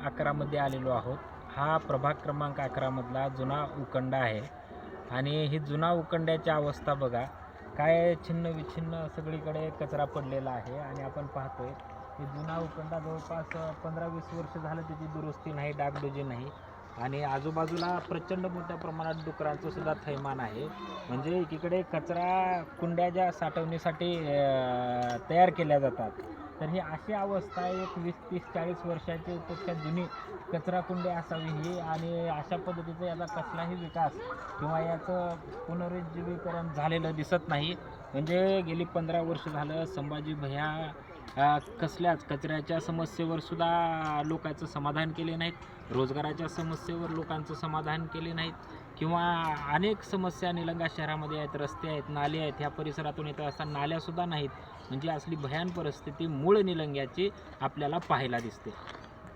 11मध्ये आलेलो आहोत. हा प्रभाग क्रमांक 11मधला जुना उकंडा आहे आणि ही जुना उकंड्याची अवस्था बघा. काय छिन्न-विछिन्न सगळीकडे कचरा पडलेला आहे आणि आपण पाहतोय की जुना उकंडा जवळपास 15-20 वर्ष झालं त्याची दुरुस्ती नाही, डागडुजी नाही आणि आजूबाजूला प्रचंड मोठ्या प्रमाणात डुकरांचं सुद्धा थैमान आहे. म्हणजे एकीकडे कचरा कुंड्या ज्या साठवणीसाठी तयार केल्या जातात, तर ही अशी अवस्था एक 20-30-40 वर्षाची पेक्षा जुनी कचरा कुंडी असावी ही आणि अशा पद्धतीचा याचा कसलाही विकास किंवा याचं पुनरुज्जीवीकरण झालेलं दिसत नाही. म्हणजे गेली 15 वर्ष झालं संभाजी भैया कसल्याच कचऱ्याच्या समस्येवर सुद्धा लोकांचं समाधान केले नाहीत, रोजगाराच्या समस्येवर लोकांचं समाधान केले नाहीत किंवा अनेक समस्या निलंगा शहरामध्ये आहेत, रस्ते आहेत, नाले आहेत. ह्या परिसरातून येत असताना नाल्यासुद्धा नाहीत. म्हणजे असली भयान परिस्थिती मूळ निलंग्याची आपल्याला पाहायला दिसते.